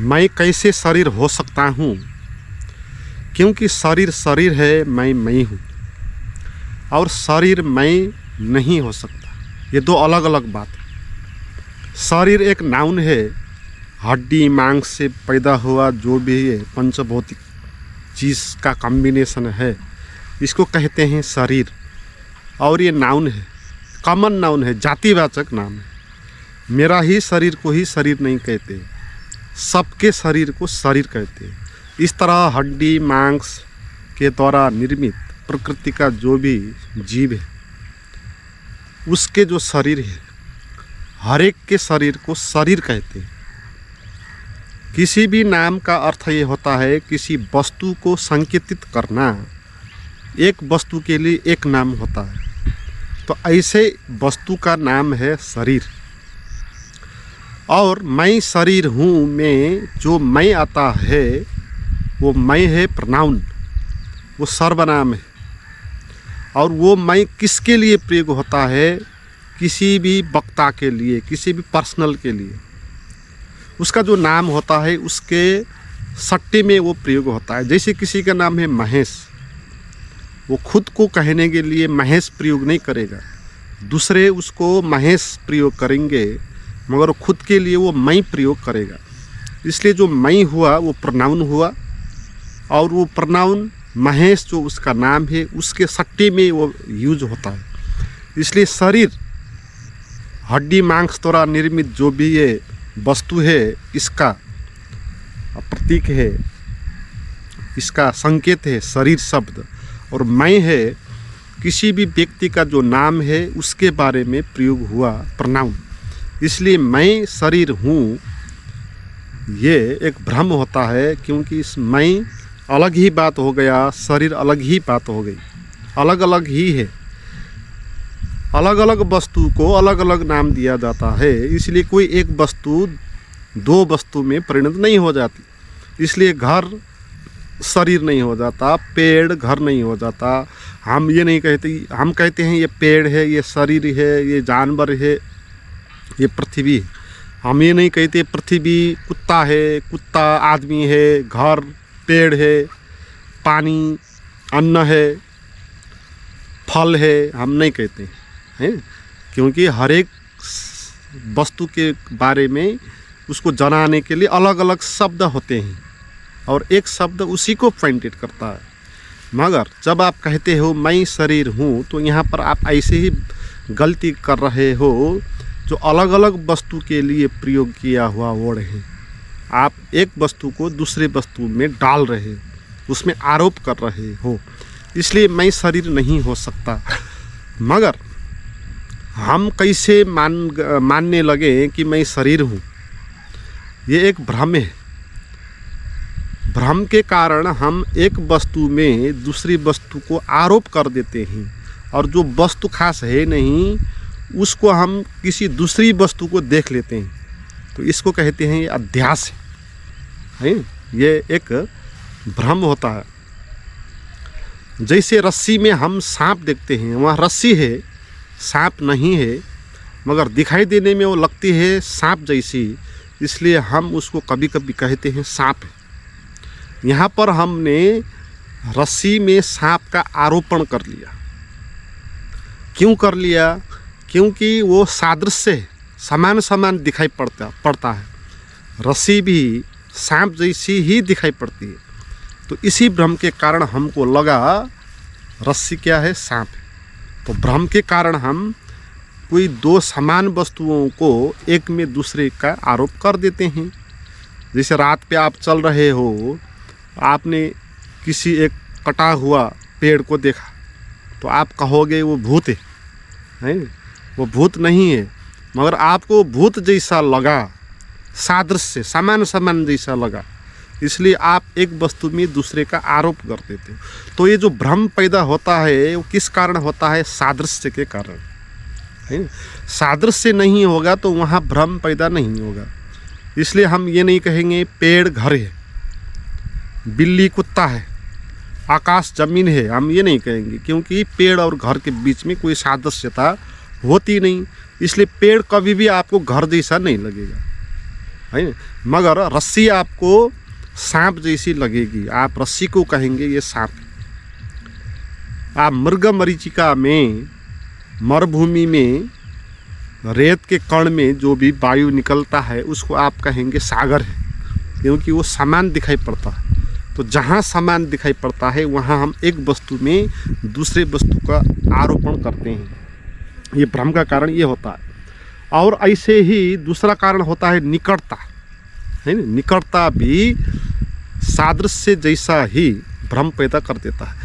मैं कैसे शरीर हो सकता हूँ, क्योंकि शरीर शरीर है, मैं हूँ। और शरीर मैं नहीं हो सकता, ये दो अलग अलग बात है। शरीर एक नाउन है, हड्डी मांस से पैदा हुआ जो भी ये पंचभौतिक चीज़ का कॉम्बिनेशन है, इसको कहते हैं शरीर। और ये नाउन है, कॉमन नाउन है, जातिवाचक नाम है। मेरा ही शरीर को ही शरीर नहीं कहते, सबके शरीर को शरीर कहते हैं। इस तरह हड्डी मांस के द्वारा निर्मित प्रकृति का जो भी जीव है, उसके जो शरीर है, हर एक के शरीर को शरीर कहते हैं। किसी भी नाम का अर्थ ये होता है किसी वस्तु को संकेतित करना। एक वस्तु के लिए एक नाम होता है, तो ऐसे वस्तु का नाम है शरीर। और मैं शरीर हूँ में जो मैं आता है वो मैं है प्रोनाउन, वो सर्वनाम है। और वो मैं किसके लिए प्रयोग होता है? किसी भी वक्ता के लिए, किसी भी पर्सनल के लिए। उसका जो नाम होता है उसके सट्टे में वो प्रयोग होता है। जैसे किसी का नाम है महेश, वो खुद को कहने के लिए महेश प्रयोग नहीं करेगा, दूसरे उसको महेश प्रयोग करेंगे, मगर खुद के लिए वो मैं प्रयोग करेगा। इसलिए जो मैं हुआ वो प्रोनाउन हुआ, और वो प्रोनाउन महेश जो उसका नाम है उसके सट्टे में वो यूज होता है। इसलिए शरीर हड्डी मांस द्वारा निर्मित जो भी ये वस्तु है, इसका प्रतीक है, इसका संकेत है शरीर शब्द। और मैं है किसी भी व्यक्ति का जो नाम है उसके बारे में प्रयोग हुआ प्रोनाउन। इसलिए मैं शरीर हूँ, ये एक भ्रम होता है, क्योंकि इस मैं अलग ही बात हो गया, शरीर अलग ही बात हो गई, अलग अलग ही है। अलग अलग वस्तु को अलग अलग नाम दिया जाता है, इसलिए कोई एक वस्तु दो वस्तु में परिणत नहीं हो जाती। इसलिए घर शरीर नहीं हो जाता, पेड़ घर नहीं हो जाता। हम ये नहीं कहते, हम कहते हैं ये पेड़ है, ये शरीर है, ये जानवर है, ये पृथ्वी है। हम ये नहीं कहते पृथ्वी कुत्ता है, कुत्ता आदमी है, घर पेड़ है, पानी अन्न है, फल है, हम नहीं कहते हैं। क्योंकि हर एक वस्तु के बारे में उसको जनाने के लिए अलग अलग शब्द होते हैं, और एक शब्द उसी को पॉइंटेड करता है। मगर जब आप कहते हो मैं शरीर हूँ, तो यहाँ पर आप ऐसे ही गलती कर रहे हो। जो अलग अलग वस्तु के लिए प्रयोग किया हुआ वर्ड है, आप एक वस्तु को दूसरे वस्तु में डाल रहे हो, उसमें आरोप कर रहे हो। इसलिए मैं शरीर नहीं हो सकता। मगर हम कैसे मानने लगे कि मैं शरीर हूँ? ये एक भ्रम है। भ्रम के कारण हम एक वस्तु में दूसरी वस्तु को आरोप कर देते हैं, और जो वस्तु खास है नहीं उसको हम किसी दूसरी वस्तु को देख लेते हैं। तो इसको कहते हैं ये अध्यास है। ये एक भ्रम होता है। जैसे रस्सी में हम सांप देखते हैं, वहाँ रस्सी है, सांप नहीं है, मगर दिखाई देने में वो लगती है सांप जैसी, इसलिए हम उसको कभी कभी कहते हैं सांप है। यहाँ पर हमने रस्सी में सांप का आरोपण कर लिया। क्यों कर लिया? क्योंकि वो सादृश्य है, समान समान दिखाई पड़ता है। रस्सी भी सांप जैसी ही दिखाई पड़ती है। तो इसी भ्रम के कारण हमको लगा रस्सी क्या है, सांप है। तो भ्रम के कारण हम कोई दो समान वस्तुओं को एक में दूसरे का आरोप कर देते हैं। जैसे रात पे आप चल रहे हो, आपने किसी एक कटा हुआ पेड़ को देखा, तो आप कहोगे वो भूत है। वो भूत नहीं है, मगर आपको भूत जैसा लगा, सादृश्य समान समान जैसा लगा, इसलिए आप एक वस्तु में दूसरे का आरोप कर देते हो। तो ये जो भ्रम पैदा होता है वो किस कारण होता है? सादृश्य के कारण है। सादृश्य नहीं होगा तो वहाँ भ्रम पैदा नहीं होगा। इसलिए हम ये नहीं कहेंगे पेड़ घर है, बिल्ली कुत्ता है, आकाश जमीन है, हम ये नहीं कहेंगे, क्योंकि पेड़ और घर के बीच में कोई सादृश्यता होती नहीं। इसलिए पेड़ कभी भी आपको घर जैसा नहीं लगेगा। है ना। मगर रस्सी आपको सांप जैसी लगेगी, आप रस्सी को कहेंगे ये सांप। आप मृग मरीचिका में, मरुभूमि में, रेत के कण में जो भी वायु निकलता है उसको आप कहेंगे सागर है, क्योंकि वो समान दिखाई पड़ता है। तो जहाँ समान दिखाई पड़ता है वहाँ हम एक वस्तु में दूसरे वस्तु का आरोपण करते हैं। ये भ्रम का कारण ये होता है। और ऐसे ही दूसरा कारण होता है निकटता, है ना। निकटता भी सादृश्य जैसा ही भ्रम पैदा कर देता है।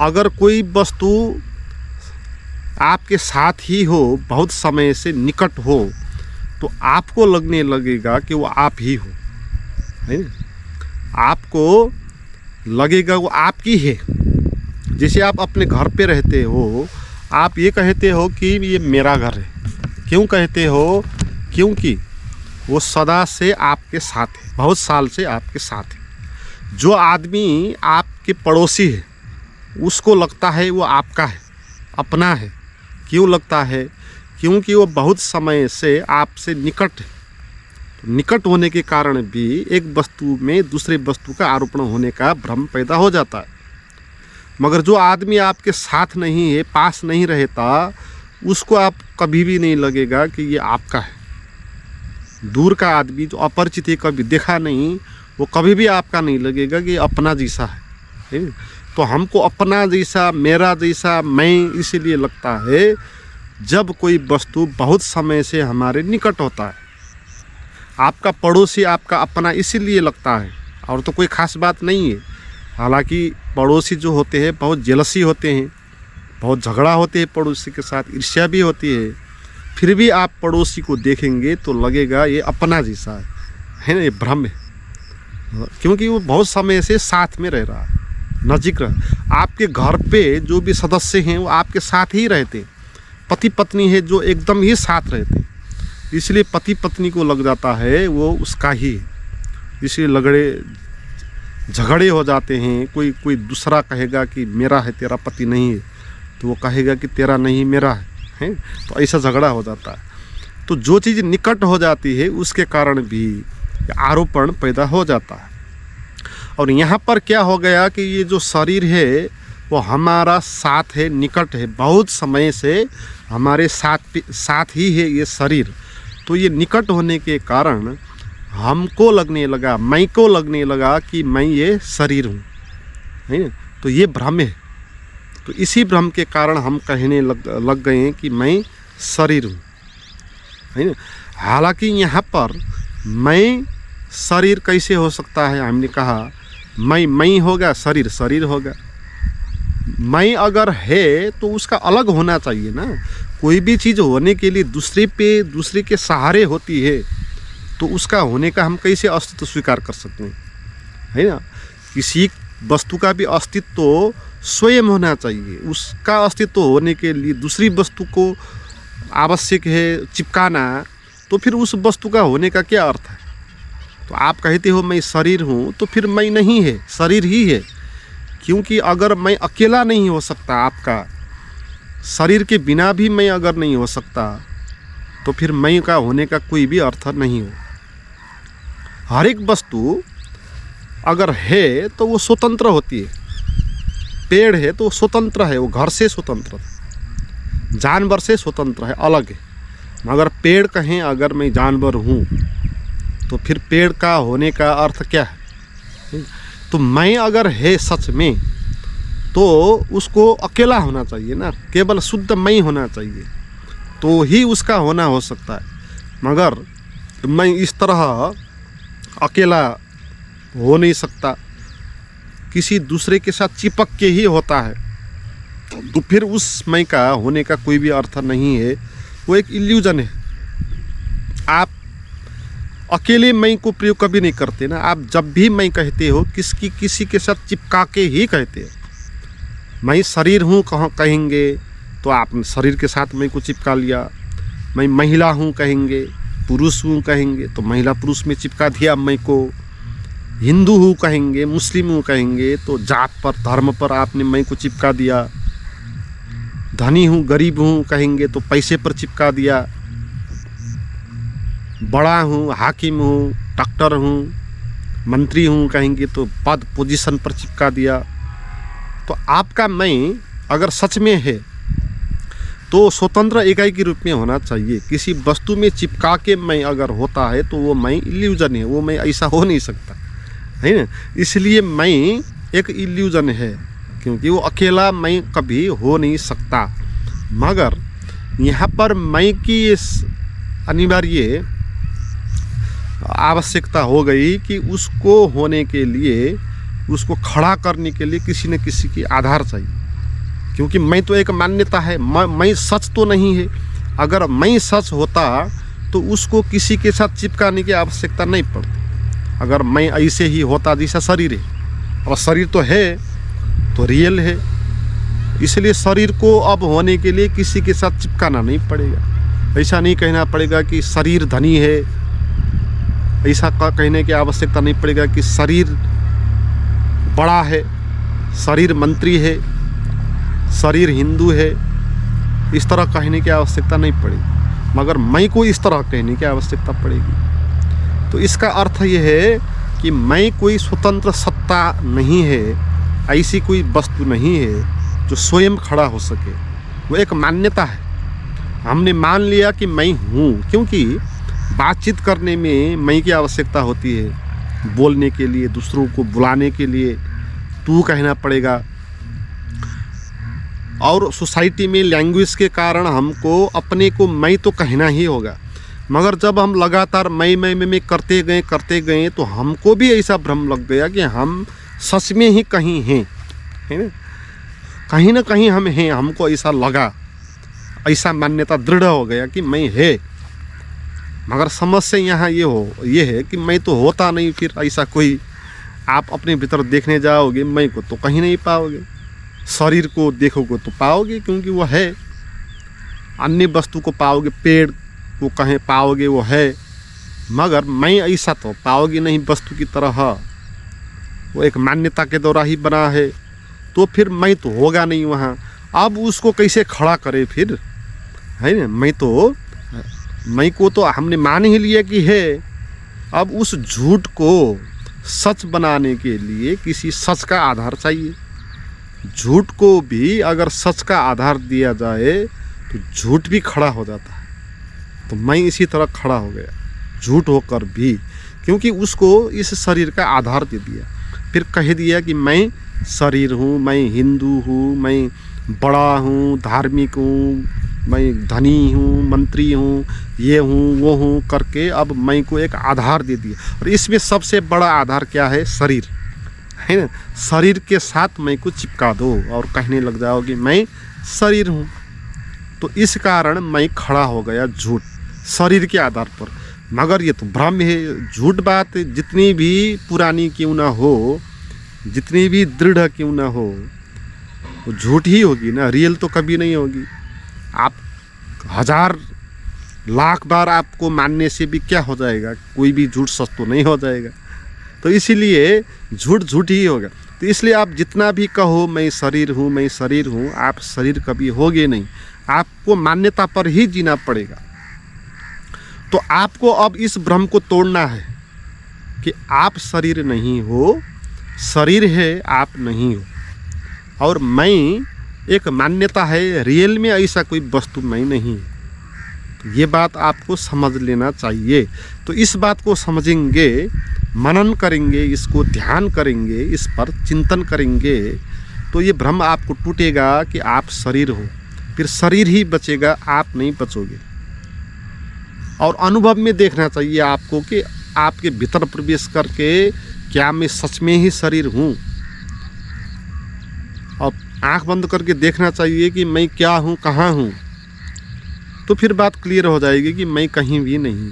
अगर कोई वस्तु आपके साथ ही हो, बहुत समय से निकट हो, तो आपको लगने लगेगा कि वो आप ही हो, है ना। आपको लगेगा वो आपकी है। जैसे आप अपने घर पे रहते हो, आप ये कहते हो कि ये मेरा घर है। क्यों कहते हो? क्योंकि वो सदा से आपके साथ है, बहुत साल से आपके साथ है। जो आदमी आपके पड़ोसी है उसको लगता है वो आपका है, अपना है। क्यों लगता है? क्योंकि वो बहुत समय से आपसे निकट है। तो निकट होने के कारण भी एक वस्तु में दूसरे वस्तु का आरोपण होने का भ्रम पैदा हो जाता है। मगर जो आदमी आपके साथ नहीं है, पास नहीं रहता, उसको आप कभी भी नहीं लगेगा कि ये आपका है। दूर का आदमी जो अपरिचित है, कभी देखा नहीं, वो कभी भी आपका नहीं लगेगा कि अपना जैसा है। तो हमको अपना जैसा, मेरा जैसा, मैं इसीलिए लगता है जब कोई वस्तु बहुत समय से हमारे निकट होता है। आपका पड़ोसी आपका अपना इसीलिए लगता है, और तो कोई ख़ास बात नहीं है। हालांकि पड़ोसी जो होते हैं बहुत जेलसी होते हैं, बहुत झगड़ा होते हैं पड़ोसी के साथ, ईर्ष्या भी होती है। फिर भी आप पड़ोसी को देखेंगे तो लगेगा ये अपना जैसा है ना। ये भ्रम है, क्योंकि वो बहुत समय से साथ में रह रहा है, नजीक रहा। आपके घर पे जो भी सदस्य हैं वो आपके साथ ही रहते हैं। पति पत्नी है जो एकदम ही साथ रहते हैं, इसलिए पति पत्नी को लग जाता है वो उसका ही है। इसलिए झगड़े हो जाते हैं। कोई दूसरा कहेगा कि मेरा है, तेरा पति नहीं है, तो वो कहेगा कि तेरा नहीं मेरा है। तो ऐसा झगड़ा हो जाता है। तो जो चीज़ निकट हो जाती है उसके कारण भी आरोपण पैदा हो जाता है। और यहाँ पर क्या हो गया कि ये जो शरीर है वो हमारा साथ है, निकट है, बहुत समय से हमारे साथ ही है ये शरीर। तो ये निकट होने के कारण हमको लगने लगा, मैं को लगने लगा कि मैं ये शरीर हूँ, है ना। तो ये भ्रम है। तो इसी भ्रम के कारण हम कहने लग गए हैं कि मैं शरीर हूँ, है ना। हालांकि यहाँ पर मैं शरीर कैसे हो सकता है? हमने कहा मैं होगा, शरीर शरीर होगा। मैं अगर है तो उसका अलग होना चाहिए ना। कोई भी चीज़ होने के लिए दूसरे के सहारे होती है, तो उसका होने का हम कैसे अस्तित्व स्वीकार कर सकते हैं, है ना। किसी वस्तु का भी अस्तित्व स्वयं होना चाहिए। उसका अस्तित्व होने के लिए दूसरी वस्तु को आवश्यक है चिपकाना, तो फिर उस वस्तु का होने का क्या अर्थ है? तो आप कहते हो मैं शरीर हूँ, तो फिर मैं नहीं है, शरीर ही है। क्योंकि अगर मैं अकेला नहीं हो सकता, आपका शरीर के बिना भी मैं अगर नहीं हो सकता, तो फिर मैं का होने का कोई भी अर्थ नहीं हो। हर एक वस्तु अगर है तो वो स्वतंत्र होती है। पेड़ है तो वो स्वतंत्र है, वो घर से स्वतंत्र है, जानवर से स्वतंत्र है, अलग है। मगर पेड़ कहें अगर मैं जानवर हूँ, तो फिर पेड़ का होने का अर्थ क्या है? तो मैं अगर है सच में, तो उसको अकेला होना चाहिए ना, केवल शुद्ध मैं होना चाहिए, तो ही उसका होना हो सकता है। मगर मैं इस तरह अकेला हो नहीं सकता, किसी दूसरे के साथ चिपक के ही होता है। तो फिर उस मैं का होने का कोई भी अर्थ नहीं है, वो एक इल्यूजन है। आप अकेले मैं को प्रयोग कभी नहीं करते ना। आप जब भी मैं कहते हो किसी के साथ चिपका के ही कहते हो। मैं शरीर हूँ कहेंगे तो आपने शरीर के साथ मैं को चिपका लिया। मैं महिला हूँ कहेंगे, पुरुष हूँ कहेंगे तो महिला पुरुष में चिपका दिया मैं को। हिंदू हूँ कहेंगे, मुस्लिम हूँ कहेंगे तो जात पर, धर्म पर आपने मैं को चिपका दिया। धनी हूँ गरीब हूँ कहेंगे तो पैसे पर चिपका दिया। बड़ा हूँ, हाकिम हूँ, डॉक्टर हूँ, मंत्री हूँ कहेंगे तो पद पोजीशन पर चिपका दिया। तो आपका मैं अगर सच में है तो स्वतंत्र इकाई के रूप में होना चाहिए। किसी वस्तु में चिपका के मैं अगर होता है तो वो मैं इल्यूजन है, वो मैं ऐसा हो नहीं सकता, है ना। इसलिए मैं एक इल्यूजन है, क्योंकि वो अकेला मैं कभी हो नहीं सकता। मगर यहाँ पर मैं की अनिवार्य आवश्यकता हो गई कि उसको होने के लिए, उसको खड़ा करने के लिए किसी न किसी की आधार चाहिए, क्योंकि मैं तो एक मान्यता है, मैं सच तो नहीं है। अगर मैं सच होता तो उसको किसी के साथ चिपकाने की आवश्यकता नहीं पड़ती। अगर मैं ऐसे ही होता जैसा शरीर है, और शरीर तो है तो रियल है, इसलिए शरीर को अब होने के लिए किसी के साथ चिपकाना नहीं पड़ेगा। ऐसा नहीं कहना पड़ेगा कि शरीर धनी है, ऐसा कहने की आवश्यकता नहीं पड़ेगा कि शरीर बड़ा है, शरीर मंत्री है, शरीर हिंदू है, इस तरह कहने की आवश्यकता नहीं पड़ेगी। मगर मैं को इस तरह कहने की आवश्यकता पड़ेगी। तो इसका अर्थ यह है कि मैं कोई स्वतंत्र सत्ता नहीं है, ऐसी कोई वस्तु नहीं है जो स्वयं खड़ा हो सके। वो एक मान्यता है। हमने मान लिया कि मैं हूँ, क्योंकि बातचीत करने में मैं की आवश्यकता होती है। बोलने के लिए, दूसरों को बुलाने के लिए तू कहना पड़ेगा। और सोसाइटी में लैंग्वेज के कारण हमको अपने को मैं तो कहना ही होगा। मगर जब हम लगातार मैं करते गए तो हमको भी ऐसा भ्रम लग गया कि हम सच में ही कहीं हैं, है ना कहीं हम हैं। हमको ऐसा लगा, ऐसा मान्यता दृढ़ हो गया कि मैं है। मगर समस्या यहाँ ये है कि मैं तो होता नहीं। फिर ऐसा कोई आप अपने भीतर देखने जाओगे, मैं को तो कहीं नहीं पाओगे। शरीर को देखोगे तो पाओगे, क्योंकि वो है। अन्य वस्तु को पाओगे, पेड़ को कहीं पाओगे, वो है। मगर मैं ऐसा तो पाओगे नहीं वस्तु की तरह। वो एक मान्यता के द्वारा ही बना है, तो फिर मैं तो होगा नहीं वहाँ। अब उसको कैसे खड़ा करे फिर, है ना। मैं को तो हमने मान ही लिया कि है। अब उस झूठ को सच बनाने के लिए किसी सच का आधार चाहिए। झूठ को भी अगर सच का आधार दिया जाए तो झूठ भी खड़ा हो जाता है। तो मैं इसी तरह खड़ा हो गया, झूठ होकर भी, क्योंकि उसको इस शरीर का आधार दे दिया। फिर कह दिया कि मैं शरीर हूँ, मैं हिंदू हूँ, मैं बड़ा हूँ, धार्मिक हूँ, मैं धनी हूँ, मंत्री हूँ, ये हूँ, वो हूँ करके अब मैं को एक आधार दे दिया। और इसमें सबसे बड़ा आधार क्या है? शरीर, है ना। शरीर के साथ मैं को चिपका दो और कहने लग जाओ कि मैं शरीर हूँ। तो इस कारण मैं खड़ा हो गया झूठ, शरीर के आधार पर। मगर ये तो भ्रम है। झूठ बात जितनी भी पुरानी क्यों ना हो, जितनी भी दृढ़ क्यों ना हो, वो झूठ ही होगी ना, रियल तो कभी नहीं होगी। आप 1000 लाख बार आपको मानने से भी क्या हो जाएगा, कोई भी झूठ सच तो नहीं हो जाएगा। तो इसीलिए झूठ झूठ ही होगा। तो इसलिए आप जितना भी कहो मैं शरीर हूँ, मैं शरीर हूँ, आप शरीर कभी होगे नहीं। आपको मान्यता पर ही जीना पड़ेगा। तो आपको अब इस भ्रम को तोड़ना है कि आप शरीर नहीं हो, शरीर है, आप नहीं हो। और मैं एक मान्यता है, रियल में ऐसा कोई वस्तु मैं नहीं। तो ये बात आपको समझ लेना चाहिए। तो इस बात को समझेंगे, मनन करेंगे, इसको ध्यान करेंगे, इस पर चिंतन करेंगे, तो ये भ्रम आपको टूटेगा कि आप शरीर हो। फिर शरीर ही बचेगा, आप नहीं बचोगे। और अनुभव में देखना चाहिए आपको कि आपके भीतर प्रवेश करके क्या मैं सच में ही शरीर हूँ। और आँख बंद करके देखना चाहिए कि मैं क्या हूँ, कहाँ हूँ। तो फिर बात क्लियर हो जाएगी कि मैं कहीं भी नहीं।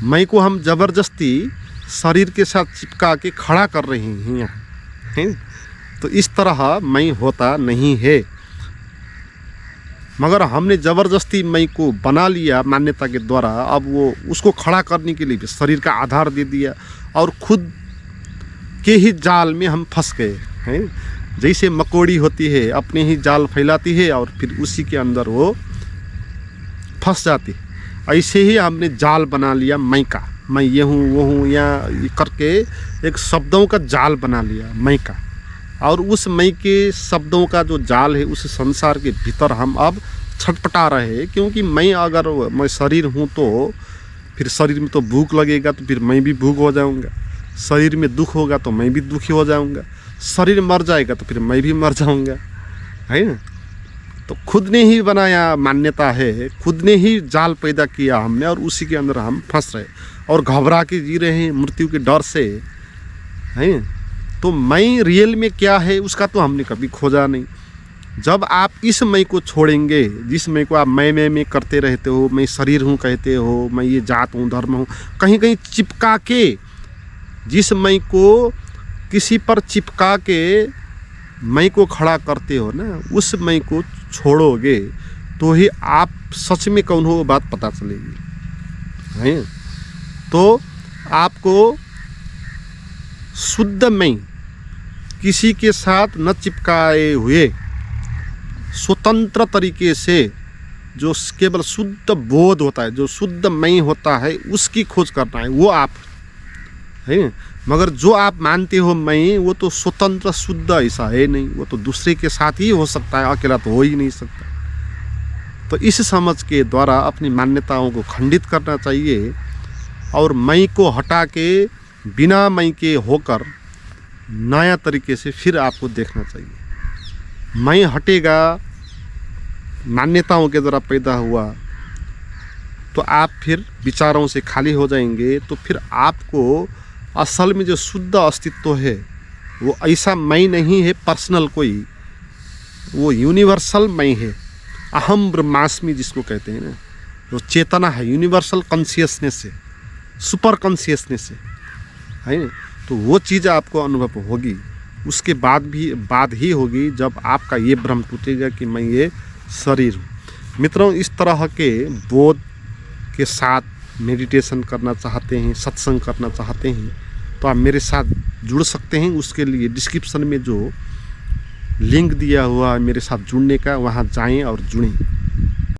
मैं को हम ज़बरदस्ती शरीर के साथ चिपका के खड़ा कर रहे हैं यहाँ, है। तो इस तरह मैं होता नहीं है। मगर हमने ज़बरदस्ती मैं को बना लिया मान्यता के द्वारा। अब वो उसको खड़ा करने के लिए भी शरीर का आधार दे दिया और खुद के ही जाल में हम फंस गए हैं। जैसे मकोड़ी होती है, अपने ही जाल फैलाती है और फिर उसी के अंदर वो फंस जाती है। ऐसे ही हमने जाल बना लिया मैं का। मैं ये हूँ वो हूँ, या करके एक शब्दों का जाल बना लिया मैं का। और उस मैं के शब्दों का जो जाल है उस संसार के भीतर हम अब छटपटा रहे हैं। क्योंकि अगर मैं शरीर हूँ तो फिर शरीर में तो भूख लगेगा तो फिर मैं भी भूख हो जाऊँगा, शरीर में दुख होगा तो मैं भी दुखी हो जाऊँगा, शरीर मर जाएगा तो फिर मैं भी मर जाऊँगा, है ना। तो खुद ने ही बनाया मान्यता है, खुद ने ही जाल पैदा किया हमने, और उसी के अंदर हम फंस रहे और घबरा के जी रहे हैं मृत्यु के डर से, है। तो मैं रियल में क्या है उसका तो हमने कभी खोजा नहीं। जब आप इस मैं को छोड़ेंगे, जिस मैं को आप मैं करते रहते हो, मैं शरीर हूँ कहते हो, मैं ये जात हूँ धर्म हूँ, कहीं कहीं चिपका के जिस मैं को किसी पर चिपका के मैं को खड़ा करते हो ना, उस मैं को छोड़ोगे तो ही आप सच में कौन हो वो बात पता चलेगी, है। तो आपको शुद्ध मैं किसी के साथ न चिपकाए हुए स्वतंत्र तरीके से जो केवल शुद्ध बोध होता है, जो शुद्ध मैं होता है, उसकी खोज करना है, वो आप है। मगर जो आप मानते हो मैं, वो तो स्वतंत्र शुद्ध ऐसा है नहीं, वो तो दूसरे के साथ ही हो सकता है, अकेला तो हो ही नहीं सकता। तो इस समझ के द्वारा अपनी मान्यताओं को खंडित करना चाहिए और मैं को हटा के बिना मैं के होकर नया तरीके से फिर आपको देखना चाहिए। मैं हटेगा, मान्यताओं के द्वारा पैदा हुआ, तो आप फिर विचारों से खाली हो जाएंगे। तो फिर आपको असल में जो शुद्ध अस्तित्व है वो ऐसा मैं नहीं है पर्सनल कोई, वो यूनिवर्सल मैं है, अहम ब्रह्मास्मि जिसको कहते हैं ना, वो चेतना है, यूनिवर्सल कॉन्शियसनेस है, सुपर कॉन्शियसनेस है ना। तो वो चीज़ आपको अनुभव होगी, उसके बाद ही होगी जब आपका ये भ्रम टूटेगा कि मैं ये शरीर हूँ। मित्रों, इस तरह के बोध के साथ मेडिटेशन करना चाहते हैं, सत्संग करना चाहते हैं, तो आप मेरे साथ जुड़ सकते हैं। उसके लिए डिस्क्रिप्शन में जो लिंक दिया हुआ है मेरे साथ जुड़ने का, वहाँ जाएं और जुड़ें।